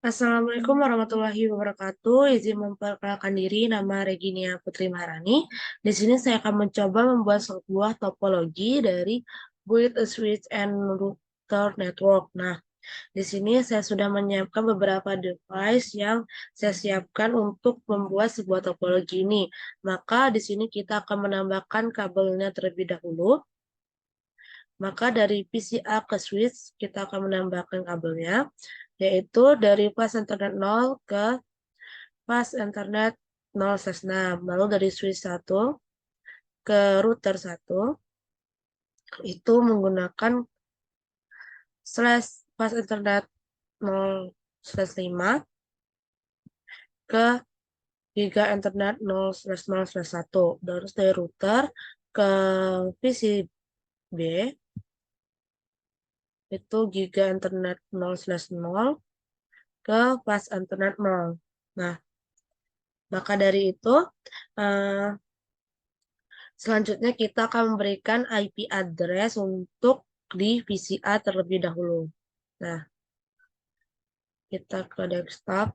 Assalamualaikum warahmatullahi wabarakatuh. Izin memperkenalkan diri, nama Reginia Putri Maharani. Di sini saya akan mencoba membuat sebuah topologi dari build a switch and router network. Nah, di sini saya sudah menyiapkan beberapa device yang saya siapkan untuk membuat sebuah topologi ini. Maka di sini kita akan menambahkan kabelnya terlebih dahulu. Maka dari PCA ke switch kita akan menambahkan kabelnya, yaitu dari pas internet 0 ke pas internet 0/6. Lalu dari switch 1 ke router 1 itu menggunakan slash pas internet 0/5 ke giga internet 0/0/1. Terus dari router ke PCB itu giga internet 0/0 ke pas internet 0. Nah, maka dari itu, eh, selanjutnya kita akan memberikan IP address untuk di VCA terlebih dahulu. Nah, kita ke desktop,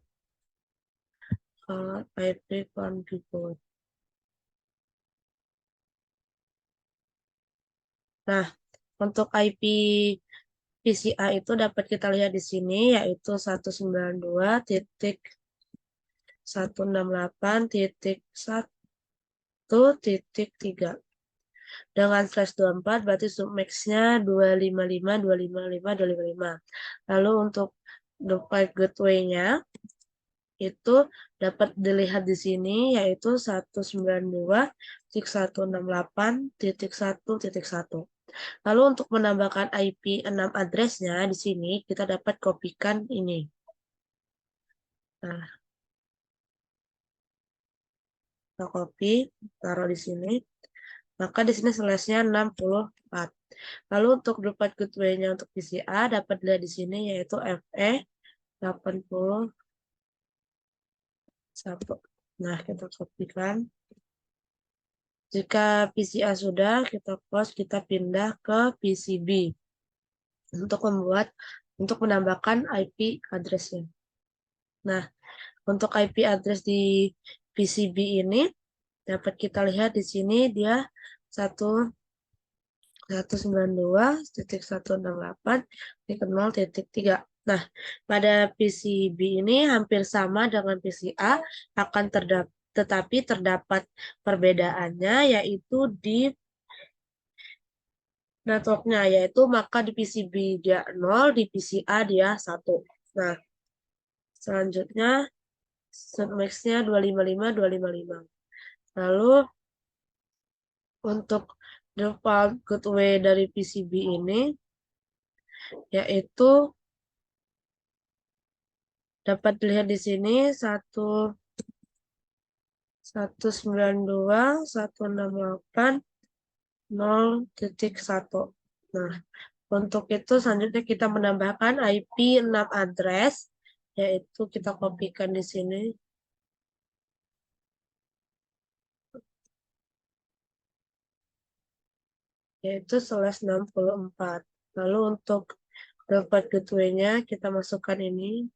IP configure. Nah, untuk IP VCA itu dapat kita lihat di sini, yaitu 192.168.1.3 dengan slash 24, berarti submax-nya 255.255.255. Lalu untuk duplicate gateway-nya itu dapat dilihat di sini, yaitu 192.168.1.1. Lalu untuk menambahkan IP 6 address-nya di sini kita dapat kopikan ini. Nah, kita copy, taruh di sini. Maka di sini slash-nya 64. Lalu untuk duplicate gateway-nya untuk PCA dapat dilihat di sini, yaitu FE 81. Nah, kita kopikan. Jika PCA sudah, kita close, kita pindah ke PCB untuk menambahkan IP address-nya. Nah, untuk IP address di PCB ini dapat kita lihat di sini dia 192.168.0.3. Nah, pada PCB ini hampir sama dengan PCA, tetapi terdapat perbedaannya, yaitu di networknya, yaitu maka di PCB dia 0, di PCA dia 1. Nah, selanjutnya submax-nya 255.255. Lalu untuk default gateway dari PCB ini yaitu dapat dilihat di sini 192.168.0.1. Nah, untuk itu selanjutnya kita menambahkan IP 6 address, yaitu kita kopikan di sini, yaitu slash 64. Lalu untuk dapat gateway-nya kita masukkan ini.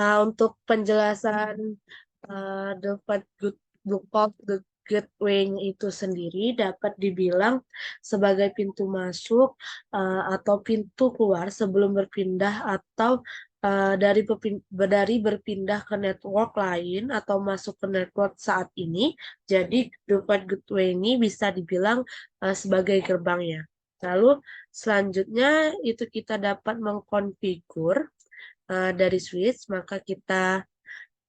Nah, untuk penjelasan dapat default gateway itu sendiri dapat dibilang sebagai pintu masuk atau pintu keluar sebelum berpindah atau dari berpindah ke network lain atau masuk ke network saat ini. Jadi default gateway ini bisa dibilang sebagai gerbangnya. Lalu selanjutnya itu kita dapat mengkonfigur dari switch, maka kita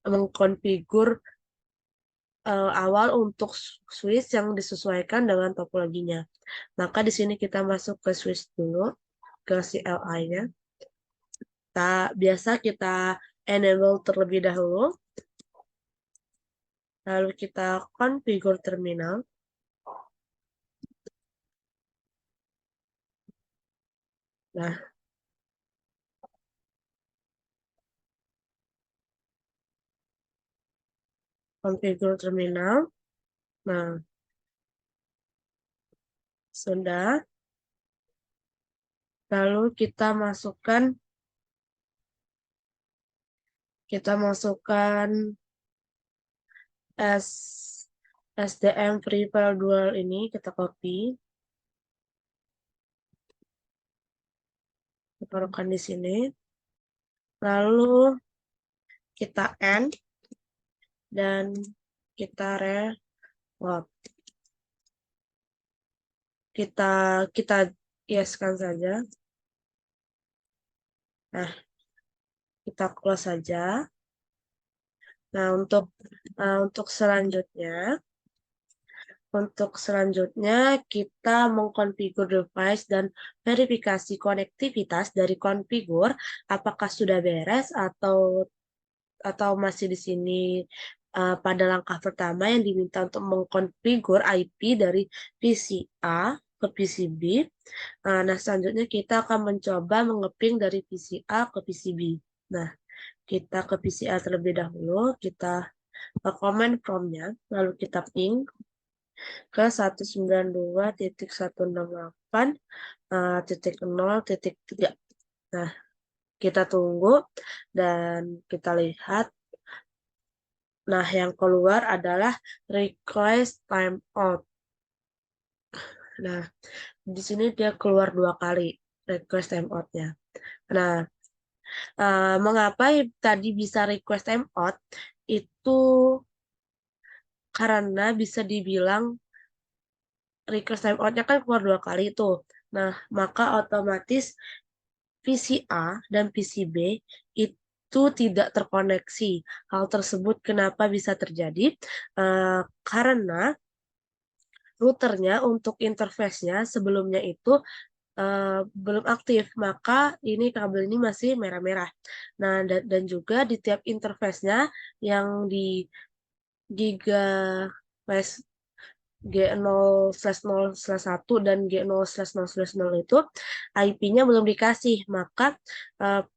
mengkonfigur awal untuk switch yang disesuaikan dengan topologinya. Maka di sini kita masuk ke switch dulu, ke CLI-nya. Biasa kita enable terlebih dahulu, lalu kita konfigur terminal. Nah, konfigur terminal. Nah, Sudah. Lalu kita masukkan SDM free file dual ini, kita copy, kita taruhkan di sini. Lalu kita end dan kita reload. Kita yeskan saja. Nah, kita close saja. Nah, untuk selanjutnya kita mengkonfigur device dan verifikasi konektivitas dari konfigur apakah sudah beres atau masih di sini pada langkah pertama yang diminta untuk mengkonfigur IP dari PC A ke PC B. Nah, selanjutnya kita akan mencoba mengeping dari PC A ke PC B. Nah, kita ke PC A terlebih dahulu, kita comment from-nya, lalu kita ping ke 192.168.0.3. Nah, kita tunggu dan kita lihat. Nah, yang keluar adalah request timeout. Nah, di sini dia keluar 2 kali request timeout-nya. Nah, mengapa tadi bisa request timeout? Itu karena bisa dibilang request timeout-nya kan keluar 2 kali tuh. Nah, maka otomatis PC A dan PC B itu tidak terkoneksi. Hal tersebut kenapa bisa terjadi? Karena routernya untuk interface-nya sebelumnya itu belum aktif, maka ini kabel ini masih merah-merah. Nah, dan juga di tiap interface-nya yang di Giga Flash G0/0/1 dan G0/0/0 itu IP-nya belum dikasih, maka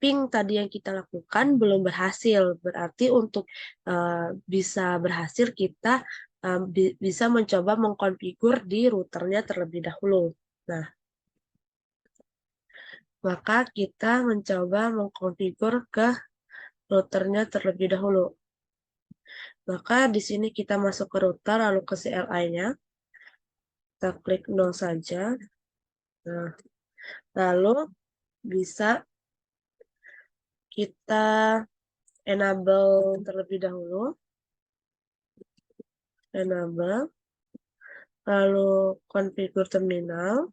ping tadi yang kita lakukan belum berhasil. Berarti untuk bisa berhasil kita bisa mencoba mengkonfigur di routernya terlebih dahulu. Nah, maka kita mencoba mengkonfigur ke routernya terlebih dahulu. Maka di sini kita masuk ke router lalu ke CLI-nya. Kita klik no saja. Nah, lalu bisa kita enable terlebih dahulu. Enable. Lalu configure terminal.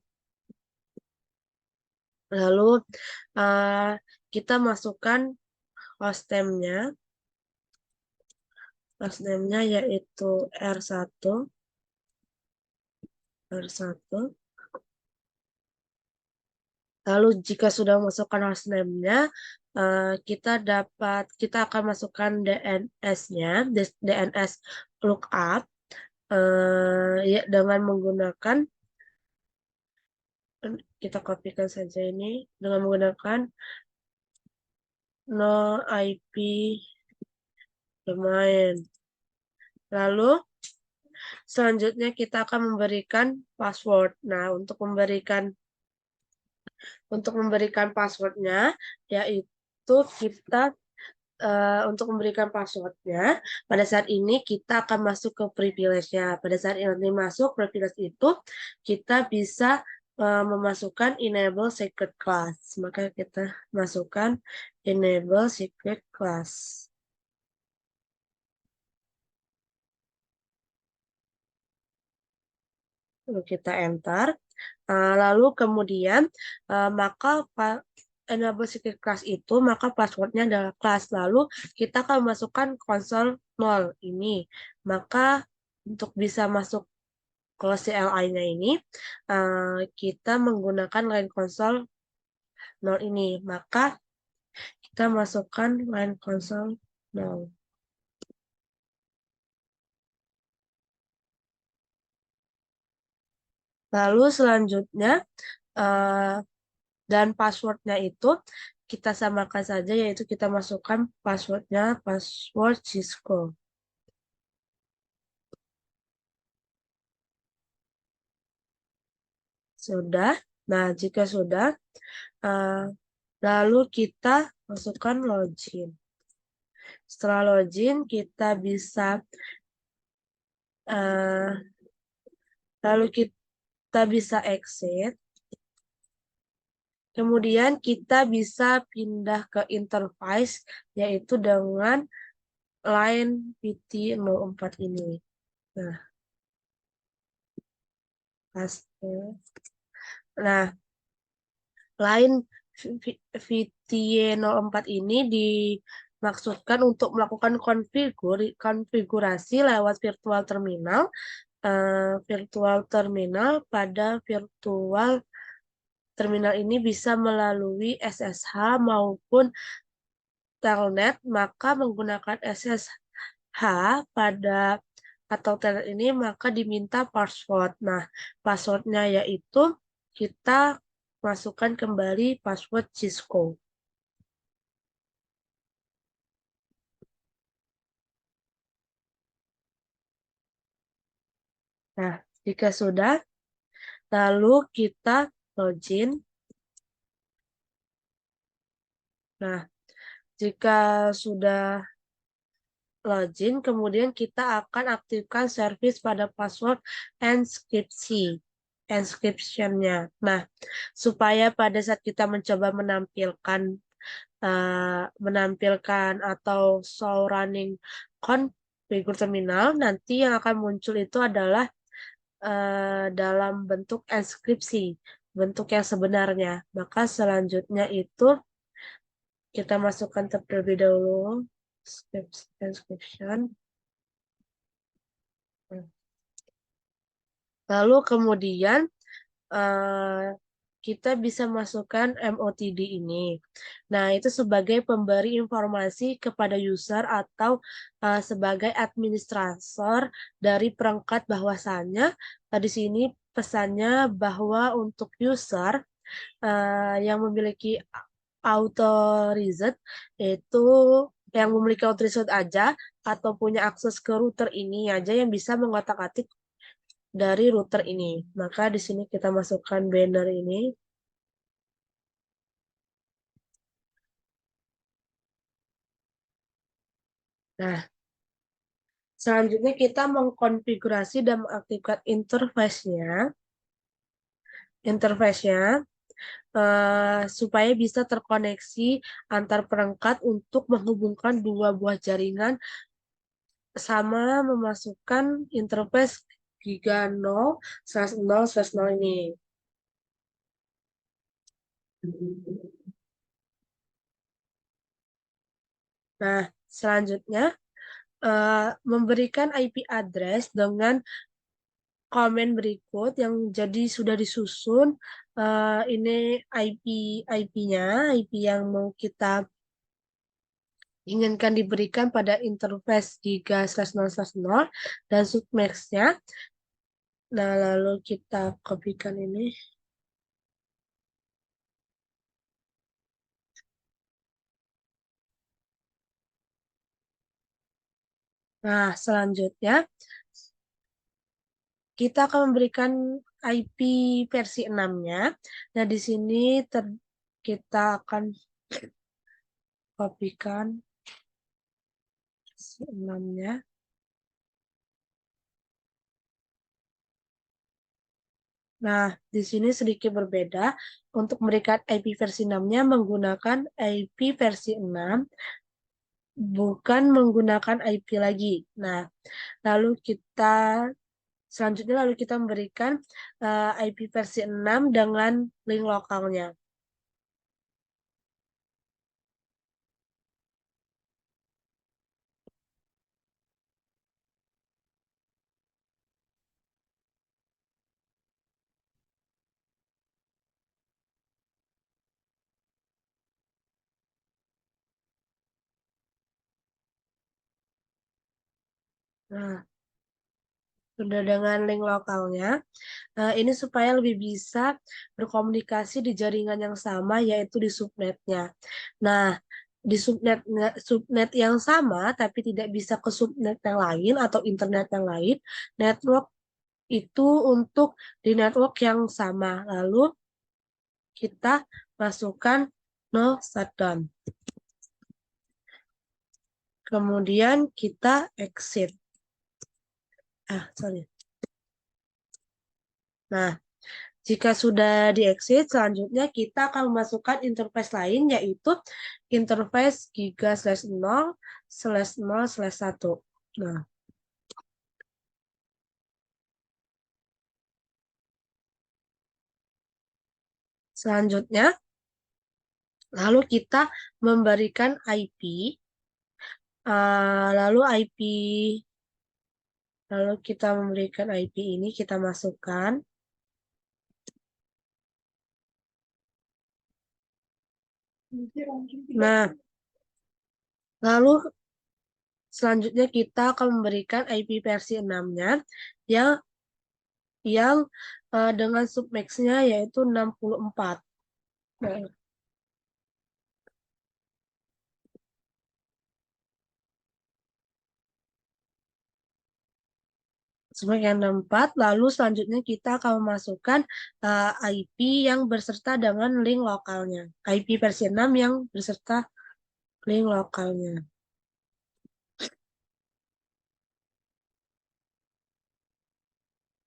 Lalu kita masukkan hostname-nya. Hostname-nya yaitu R1. Lalu jika sudah masukkan hostname-nya, kita akan masukkan DNS-nya, DNS lookup, ya dengan menggunakan, kita kopikan saja ini dengan menggunakan no IP domain. Lalu selanjutnya kita akan memberikan password. Nah, untuk memberikan passwordnya, yaitu untuk memberikan passwordnya, pada saat ini kita akan masuk ke privilege-nya. Pada saat ini masuk privilege itu, kita bisa memasukkan enable secret class. Maka kita masukkan enable secret class. Lalu kita enter. Lalu kemudian maka enable secret class itu maka passwordnya adalah class. Lalu kita akan masukkan konsol 0 ini. Maka untuk bisa masuk ke CLI-nya ini kita menggunakan line console 0 ini. Maka kita masukkan line console 0. Lalu selanjutnya dan passwordnya itu kita samakan saja, yaitu kita masukkan passwordnya password Cisco. Sudah. Nah, jika sudah, lalu kita masukkan login. Setelah login, kita bisa lalu kita bisa exit. Kemudian kita bisa pindah ke interface, yaitu dengan line PT04 ini. Nah, paste. Nah, line VT04 ini dimaksudkan untuk melakukan konfigurasi lewat virtual terminal. Virtual terminal pada virtual terminal ini bisa melalui SSH maupun telnet, maka menggunakan SSH pada atau telnet ini maka diminta password. Nah, passwordnya yaitu kita masukkan kembali password Cisco. Nah, jika sudah, lalu kita login. Nah, jika sudah login, kemudian kita akan aktifkan service pada password encryption-nya. Nah, supaya pada saat kita mencoba menampilkan atau show running configure terminal, nanti yang akan muncul itu adalah dalam bentuk enskripsi, bentuk yang sebenarnya. Maka selanjutnya itu kita masukkan terlebih dahulu description. Lalu kemudian kita bisa masukkan MOTD ini. Nah, itu sebagai pemberi informasi kepada user atau sebagai administrator dari perangkat bahwasannya di sini pesannya bahwa untuk user yang memiliki authorized itu yang memiliki authorized aja atau punya akses ke router ini aja yang bisa mengotak-atik dari router ini. Maka di sini kita masukkan banner ini. Nah, selanjutnya kita mengkonfigurasi dan mengaktifkan interface-nya. Supaya bisa terkoneksi antar perangkat untuk menghubungkan dua buah jaringan sama memasukkan interface giga 0/0/0 ini. Nah, selanjutnya memberikan IP address dengan komen berikut yang jadi sudah disusun. Ini IP-nya, IP yang mau kita inginkan diberikan pada interface giga/0/0 dan submax-nya. Nah, lalu kita kopikan ini. Nah, selanjutnya kita akan memberikan IP versi 6-nya. Nah, di sini kita akan kopikan versi 6-nya. Nah, di sini sedikit berbeda. Untuk memberikan IP versi 6-nya menggunakan IP versi 6, bukan menggunakan IP lagi. Nah, selanjutnya kita memberikan IP versi 6 dengan link lokalnya. Nah, sudah dengan link lokalnya. Ini supaya lebih bisa berkomunikasi di jaringan yang sama, yaitu di subnetnya. Nah, di subnet yang sama, tapi tidak bisa ke subnet yang lain atau internet yang lain, network itu untuk di network yang sama. Lalu kita masukkan no shutdown. Kemudian kita exit. Sorry. Nah, jika sudah di exit, selanjutnya kita akan memasukkan interface lain, yaitu interface giga/0/0/1. Nah, selanjutnya, lalu kita memberikan IP, lalu kita memberikan IP ini, kita masukkan. Nah, lalu selanjutnya kita akan memberikan IP versi 6-nya yang dengan submax-nya yaitu 64. Nah, sebagai 64, lalu selanjutnya kita akan memasukkan IP yang berserta dengan link lokalnya. IP versi 6 yang berserta link lokalnya.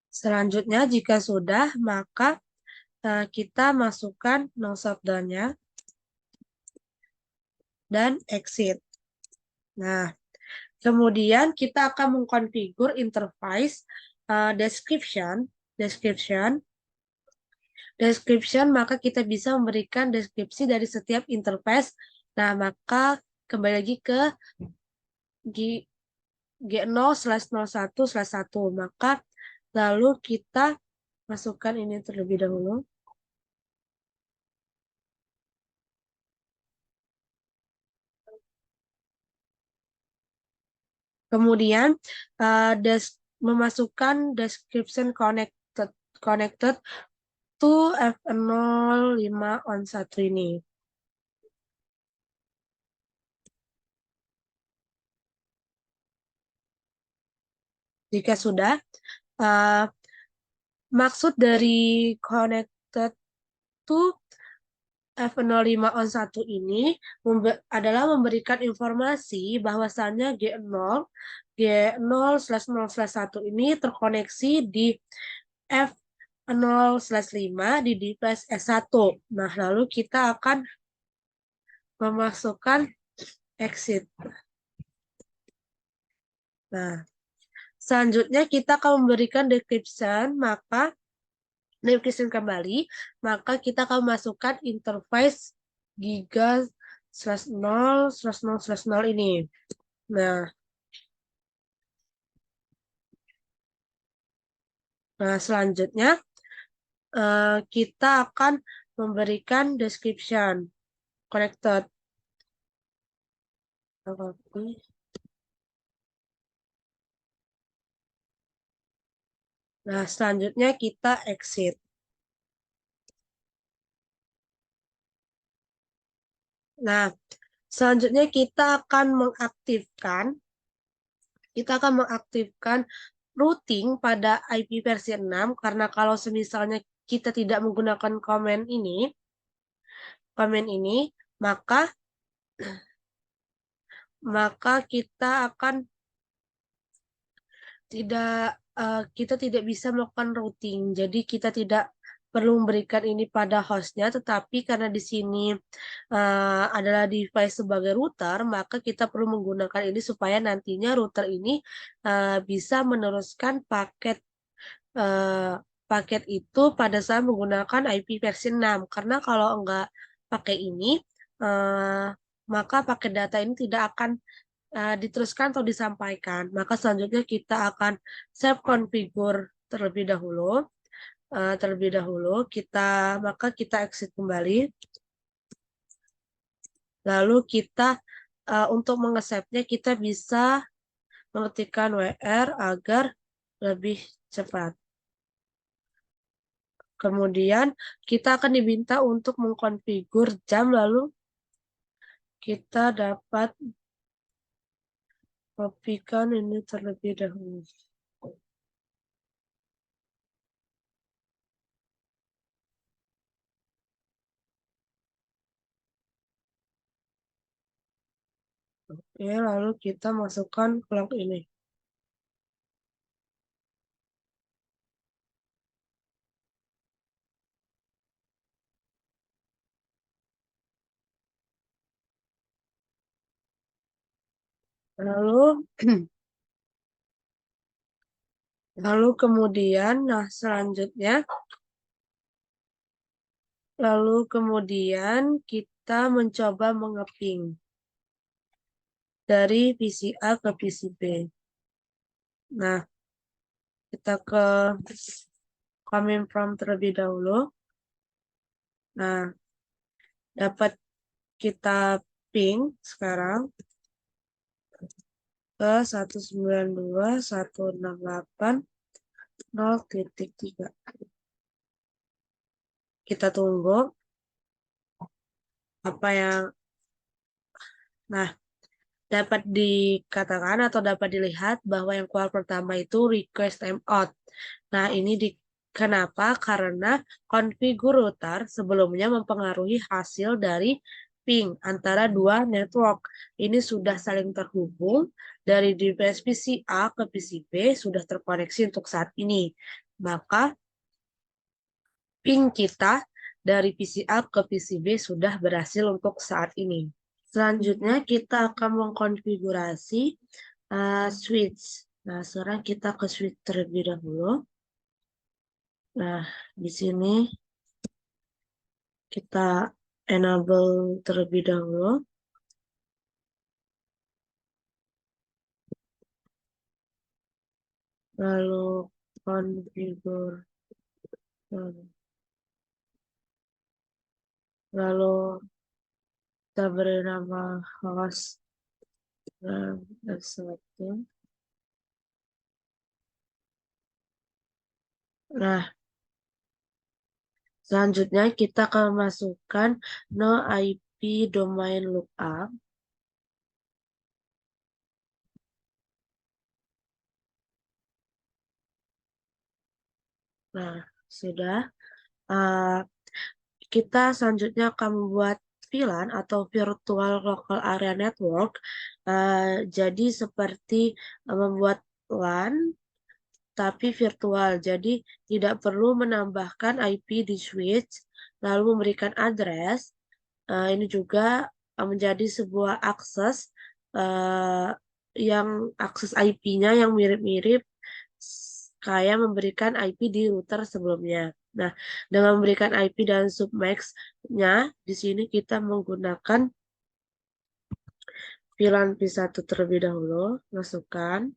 Selanjutnya, jika sudah, maka kita masukkan no shutdown-nya dan exit. Nah, kemudian kita akan mengkonfigur interface description, maka kita bisa memberikan deskripsi dari setiap interface. Nah, maka kembali lagi ke G0/01/1. Maka lalu kita masukkan ini terlebih dahulu. Kemudian memasukkan description connected to F05 ini. Jika sudah, maksud dari connected to F05 ini adalah memberikan informasi bahwasannya G0/0/1 ini terkoneksi di F0/5 di device S1. Nah, lalu kita akan memasukkan exit. Nah, selanjutnya kita akan memberikan description kembali, maka kita akan masukkan interface giga/0/0/0 ini. Nah, selanjutnya kita akan memberikan description connected. Nah, selanjutnya kita exit. Nah, selanjutnya kita akan mengaktifkan routing pada IP versi 6, karena kalau semisalnya kita tidak menggunakan komen ini, maka kita tidak bisa melakukan routing. Jadi kita tidak perlu memberikan ini pada hostnya, tetapi karena di sini adalah device sebagai router, maka kita perlu menggunakan ini supaya nantinya router ini bisa meneruskan paket itu pada saat menggunakan IP versi 6. Karena kalau enggak pakai ini, maka paket data ini tidak akan diteruskan atau disampaikan. Maka selanjutnya kita akan save configure terlebih dahulu. Maka kita exit kembali. Lalu kita untuk mengesave-nya kita bisa mengetikkan WR agar lebih cepat. Kemudian kita akan diminta untuk mengkonfigur jam, lalu kita dapat kopikan ini terlebih dahulu. Oke, lalu kita masukkan clock ini. Lalu, lalu kemudian, nah selanjutnya, lalu kemudian kita mencoba mengeping dari PC A ke PC B. Nah, kita ke command prompt terlebih dahulu. Nah, dapat kita ping sekarang ke 192.168.0.3. Kita tunggu apa yang, nah, dapat dikatakan atau dapat dilihat bahwa yang keluar pertama itu request timeout. Nah, ini kenapa? Karena konfigur router sebelumnya mempengaruhi hasil dari ping antara dua network. Ini sudah saling terhubung dari device PC A ke PC B sudah terkoneksi untuk saat ini. Maka ping kita dari PC A ke PC B sudah berhasil untuk saat ini. Selanjutnya kita akan mengkonfigurasi switch. Nah, sekarang kita ke switch terlebih dahulu. Nah, di sini kita enable terlebih dahulu. Lalu configure. Lalu kita beri nama host dan satu. Nah, selanjutnya kita akan masukkan no IP domain lookup. Nah, sudah. Uh, kita selanjutnya akan membuat VLAN atau Virtual Local Area Network. Jadi seperti membuat LAN tapi virtual. Jadi tidak perlu menambahkan IP di switch lalu memberikan address. Ini juga menjadi sebuah akses uh, yang akses IP-nya yang mirip-mirip kayak memberikan IP di router sebelumnya. Nah, dengan memberikan IP dan submax-nya, di sini kita menggunakan VLAN P1 terlebih dahulu, masukkan.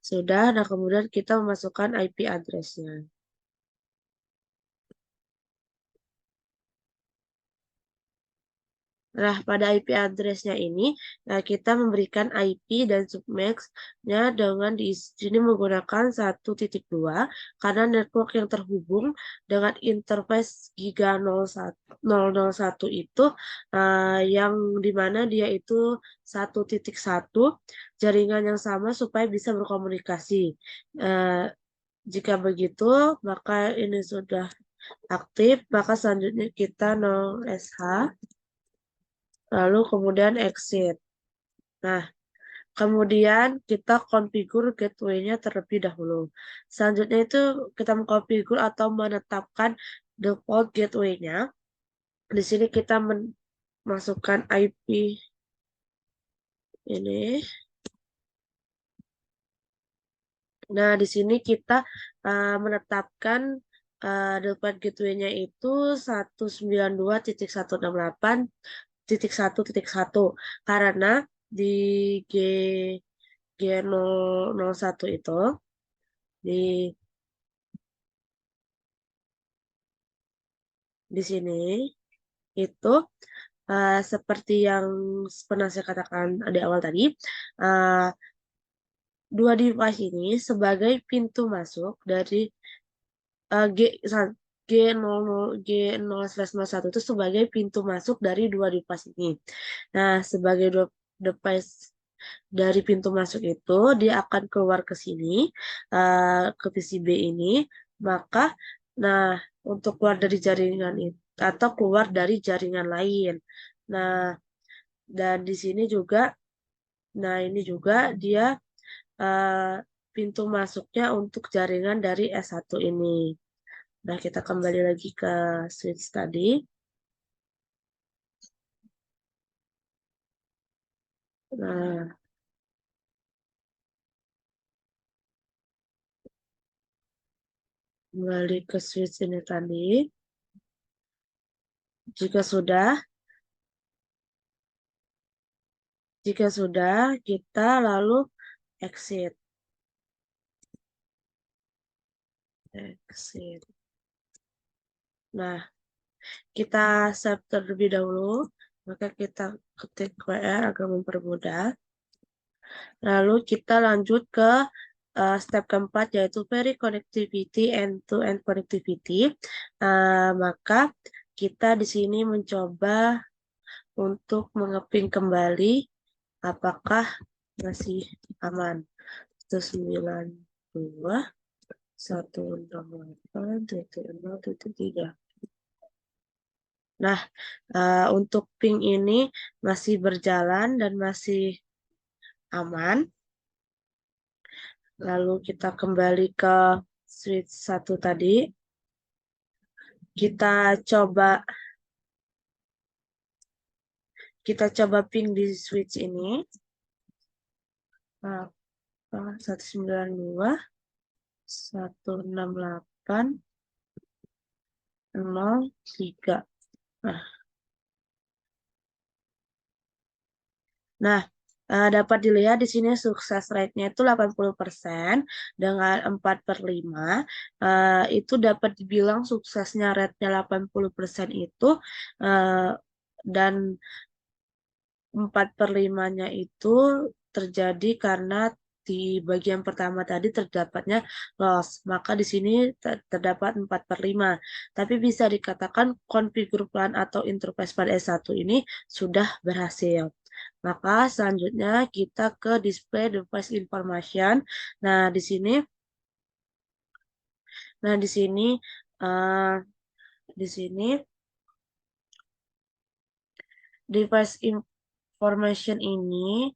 Sudah, nah kemudian kita memasukkan IP address-nya. Nah, pada IP address-nya ini, kita memberikan IP dan submax-nya dengan di sini menggunakan 1.2 karena network yang terhubung dengan interface Giga 001 itu yang dimana dia itu 1.1 jaringan yang sama supaya bisa berkomunikasi. Jika begitu, maka ini sudah aktif, maka selanjutnya kita 0SH lalu kemudian exit. Nah, kemudian kita configure gateway-nya terlebih dahulu. Selanjutnya itu kita mengkonfigur atau menetapkan default gateway-nya. Di sini kita masukkan IP ini. Nah, di sini kita menetapkan default gateway-nya itu 192.168.1.1 karena di G G001 itu di sini itu seperti yang pernah saya katakan di awal tadi, uh, dua device ini sebagai pintu masuk dari G0 G0/01 itu sebagai pintu masuk dari dua device ini. Nah, sebagai dua device dari pintu masuk itu dia akan keluar ke sini ke PCB ini, maka nah untuk keluar dari jaringan itu atau keluar dari jaringan lain. Nah, dan di sini juga, nah ini juga dia eh, pintu masuknya untuk jaringan dari S1 ini. Nah, kita kembali lagi ke switch tadi. Nah, kembali ke switch ini tadi. Jika sudah, jika sudah, kita lalu exit. Exit. Nah, kita save terlebih dahulu. Maka kita ketik WR agar mempermudah. Lalu kita lanjut ke step keempat yaitu very connectivity end-to-end connectivity. Maka kita di sini mencoba untuk mengeping kembali apakah masih aman. 192.168.0.3. Nah, untuk ping ini masih berjalan dan masih aman. Lalu kita kembali ke switch 1 tadi. Kita coba kita coba ping di switch ini. 192.168.0.3. Nah, dapat dilihat di sini sukses rate-nya itu 80% dengan 4/5. Itu dapat dibilang suksesnya rate-nya 80% itu eh, dan 4/5-nya itu terjadi karena di bagian pertama tadi terdapatnya loss. Maka di sini terdapat 4/5. Tapi bisa dikatakan konfigur plan atau interface pada S1 ini sudah berhasil. Maka selanjutnya kita ke display device information. Nah, di sini nah eh, di sini device information ini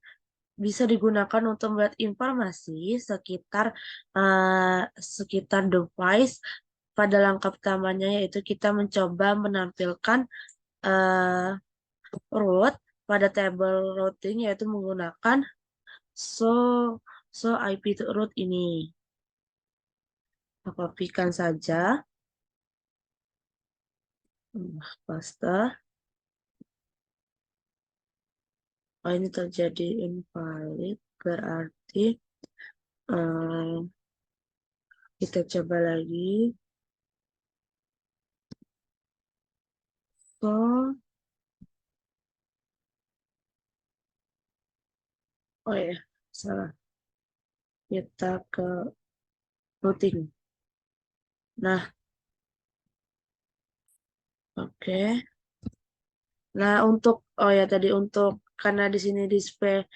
bisa digunakan untuk melihat informasi sekitar device pada langkah pertamanya yaitu kita mencoba menampilkan eh, root pada table routing yaitu menggunakan show show IP to root ini. Kita kopikan saja. Paste. Oh, ini terjadi invalid berarti eh, kita coba lagi. So, oh ya, salah. Kita ke routing. Nah, oke. Nah, oh ya tadi karena di sini display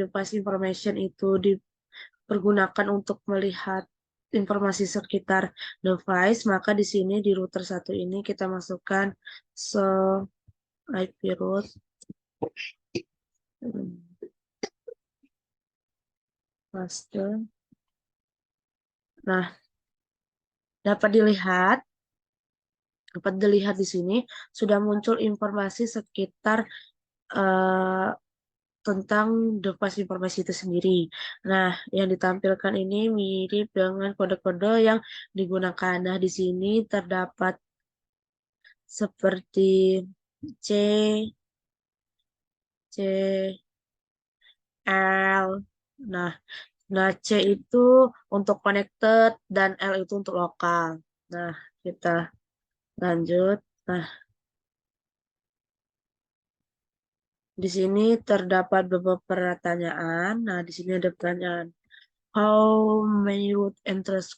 device information itu dipergunakan untuk melihat informasi sekitar device, maka di sini di router 1 ini kita masukkan so IP root. Paste. Nah, dapat dilihat di sini sudah muncul informasi sekitar eh, tentang device informasi itu sendiri. Nah, yang ditampilkan ini mirip dengan kode-kode yang digunakan. Nah, di sini terdapat seperti C, C, L. Nah, C itu untuk connected dan L itu untuk lokal. Nah, kita lanjut. Nah, di sini terdapat beberapa pertanyaan. Nah, di sini ada pertanyaan. How many root entries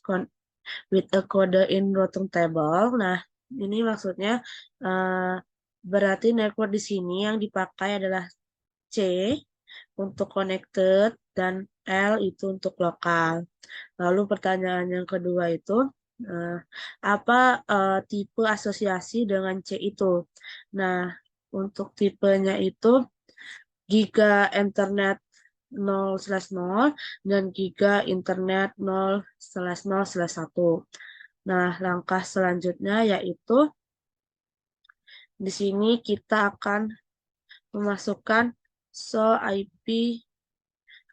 with a code in routing table? Nah, ini maksudnya eh, berarti network di sini yang dipakai adalah C untuk connected dan L itu untuk lokal. Lalu pertanyaan yang kedua itu, Nah, apa tipe asosiasi dengan C itu? Nah, untuk tipenya itu giga internet 0/0 dan giga internet 0/0/1. Nah, langkah selanjutnya yaitu di sini kita akan memasukkan so IP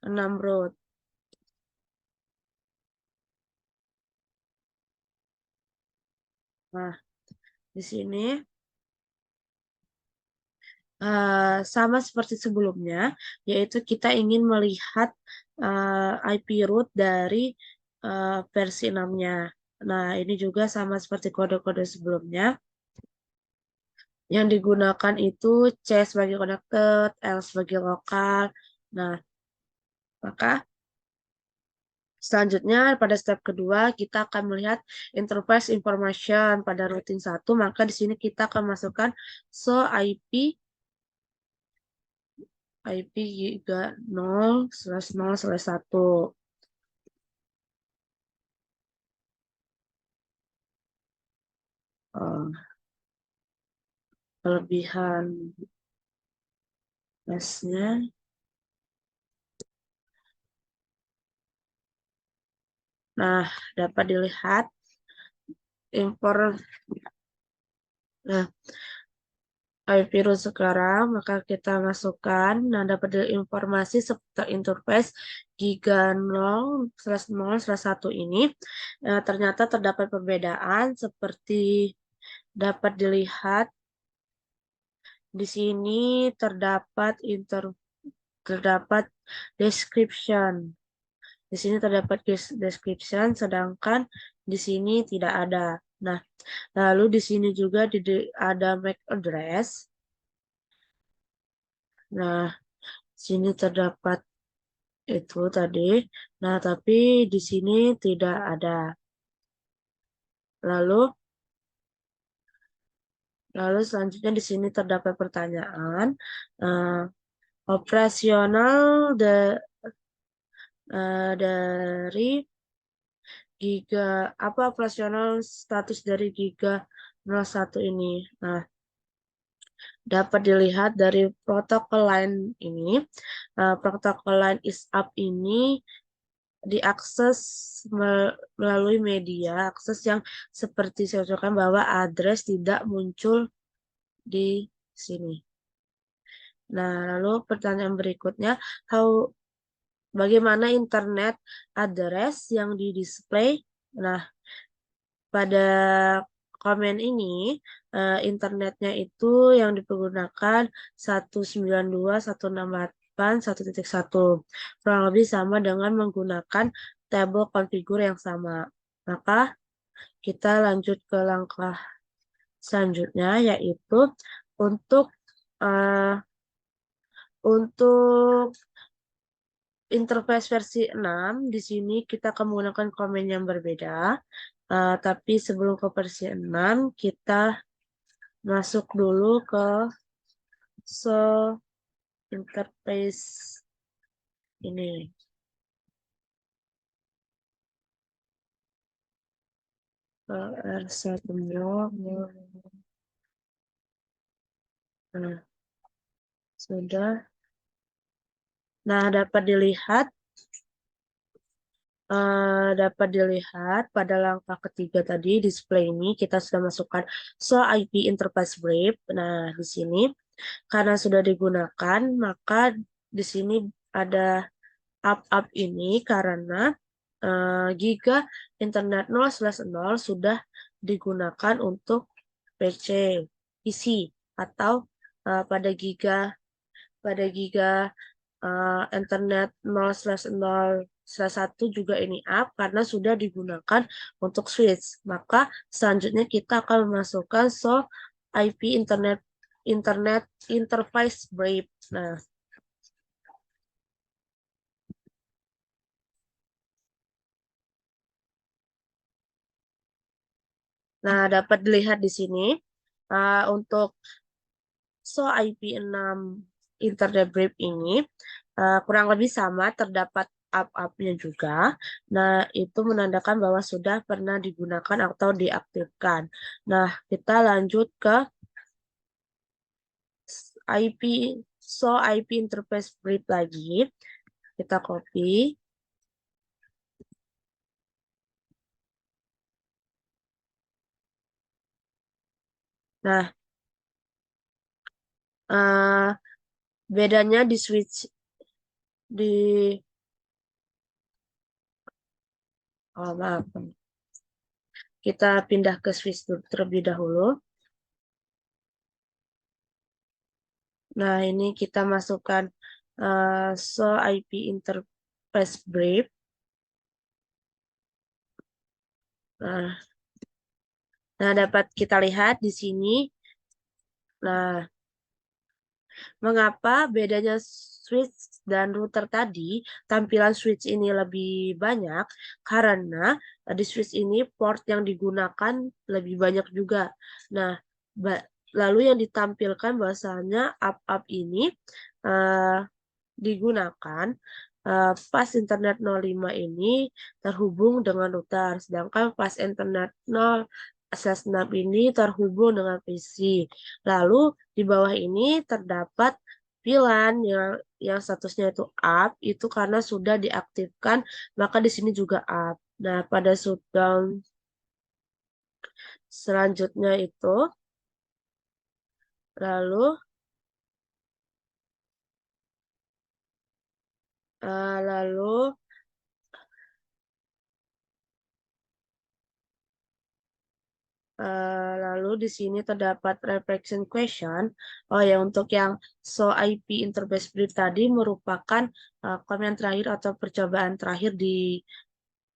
6 root. Nah, di sini sama seperti sebelumnya, yaitu kita ingin melihat IP root dari versi 6-nya. Nah, ini juga sama seperti kode-kode sebelumnya. Yang digunakan itu C sebagai connected, L sebagai lokal. Nah, maka selanjutnya pada step kedua kita akan melihat interface information pada routing 1. Maka di sini kita akan masukkan so IP giga 0/0/1. Kelebihan mesnya. Nah, dapat dilihat impor. Nah, IP root sekarang, maka kita masukkan. Nah, dapat informasi seputar interface giga 0/0/1 ini. Ternyata terdapat perbedaan seperti dapat dilihat di sini terdapat description. Di sini terdapat description, sedangkan di sini tidak ada. Nah, lalu di sini juga ada MAC address. Nah, sini terdapat itu tadi. Nah, tapi di sini tidak ada. Lalu selanjutnya di sini terdapat pertanyaan uh, operasional dari giga apa operasional status dari giga 01 ini. Nah, dapat dilihat dari protokol line ini. Protokol line is up ini diakses melalui media akses yang seperti saya ucapkan bahwa address tidak muncul di sini. Nah, lalu pertanyaan berikutnya, bagaimana internet address yang di display? Nah, pada komen ini internetnya itu yang dipergunakan 192.168.1.1 kurang lebih sama dengan menggunakan tabel configure yang sama. Maka kita lanjut ke langkah selanjutnya yaitu untuk uh, untuk interface versi 6 di sini kita akan menggunakan komen yang berbeda. Tapi sebelum ke versi 6 kita masuk dulu ke interface ini. R1 nah, sudah. Nah, dapat dilihat pada langkah ketiga tadi display ini kita sudah masukkan IP interface brief. Nah, di sini karena sudah digunakan maka di sini ada up ini karena giga internet 0/0 sudah digunakan untuk PC atau pada giga internet 0/0/1 juga ini up karena sudah digunakan untuk switch. Maka selanjutnya kita akan memasukkan IP internet interface brief. Nah, dapat dilihat di sini untuk IP 6 internet brief ini kurang lebih sama terdapat up-up-nya juga. Nah, itu menandakan bahwa sudah pernah digunakan atau diaktifkan. Nah, kita lanjut ke IP, IP interface brief lagi. Kita copy. Nah, bedanya di switch di maaf. Kita pindah ke switch terlebih dahulu. Nah, ini kita masukkan IP interface brief. Nah, dapat kita lihat di sini. Nah, mengapa bedanya switch dan router tadi, tampilan switch ini lebih banyak? Karena di switch ini port yang digunakan lebih banyak juga. Nah, lalu yang ditampilkan bahwasanya up-up ini uh, digunakan pas internet 05 ini terhubung dengan router, sedangkan pas internet 0/6 ini terhubung dengan PC. Lalu di bawah ini terdapat VLAN yang statusnya itu up, itu karena sudah diaktifkan, maka di sini juga up. Nah, pada shutdown selanjutnya itu, lalu lalu lalu di sini terdapat reflection question. Oh ya, untuk yang IP interface brief tadi merupakan komen terakhir atau percobaan terakhir di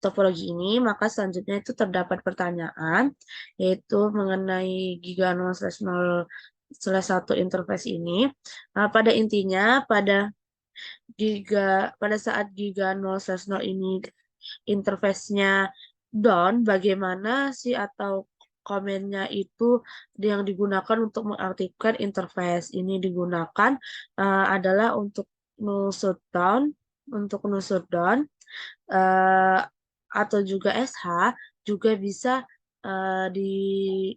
topologi ini. Maka selanjutnya itu terdapat pertanyaan, yaitu mengenai Giga 0/0/1 interface ini. Pada intinya, pada saat Giga 0/0 ini interface-nya down, bagaimana sih atau komennya itu yang digunakan untuk mengaktifkan interface ini digunakan adalah untuk null shutdown, eh, atau juga SH juga bisa di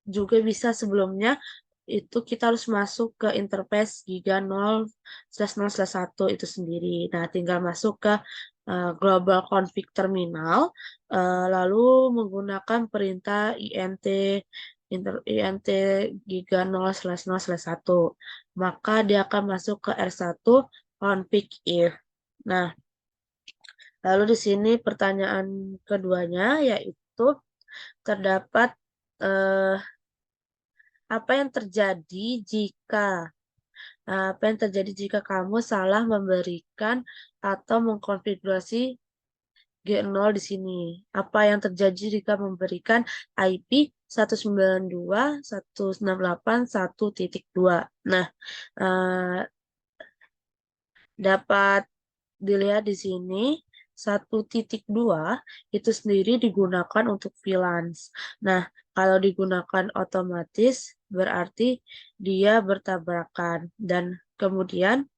juga bisa sebelumnya itu kita harus masuk ke interface Giga 0/0/1 itu sendiri. Nah, tinggal masuk ke Global Config Terminal, lalu menggunakan perintah int Giga 0/0/1. Maka dia akan masuk ke R1 config if. Nah, lalu di sini pertanyaan keduanya yaitu terdapat eh, apa yang terjadi jika apa yang terjadi jika kamu salah memberikan atau mengkonfigurasi G0 di sini? Apa yang terjadi jika memberikan IP 192.168.1.2? Nah, eh, dapat dilihat di sini 1.2 itu sendiri digunakan untuk VLANs. Nah, kalau digunakan otomatis berarti dia bertabrakan dan kemudian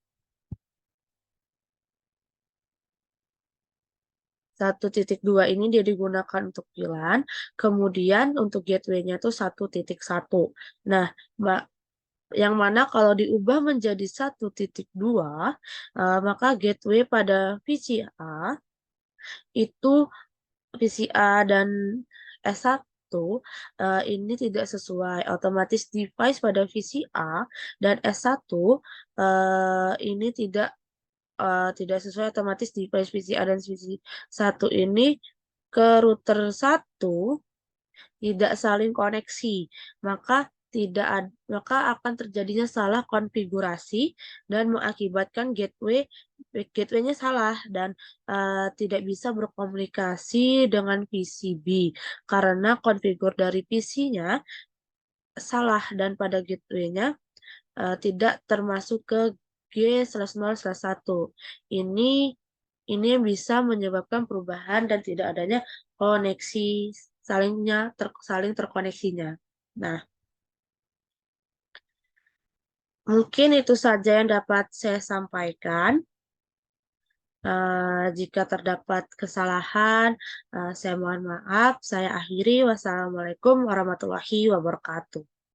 1.2 ini dia digunakan untuk VLAN, kemudian untuk gateway-nya itu 1.1. Nah, yang mana kalau diubah menjadi 1.2, maka gateway pada VCA itu VCA dan S1 ini tidak sesuai. Otomatis device pada VCA dan S1 ini tidak sesuai, otomatis device VCA dan VCA 1 ini ke router 1 tidak saling koneksi, maka maka akan terjadinya salah konfigurasi dan mengakibatkan gateway-nya salah dan tidak bisa berkomunikasi dengan PCB karena konfigur dari PC-nya salah dan pada gateway-nya tidak termasuk ke G/0/1. Ini yang bisa menyebabkan perubahan dan tidak adanya koneksi saling terkoneksinya. Nah, mungkin itu saja yang dapat saya sampaikan. Jika terdapat kesalahan, saya mohon maaf. Saya akhiri. Wassalamualaikum warahmatullahi wabarakatuh.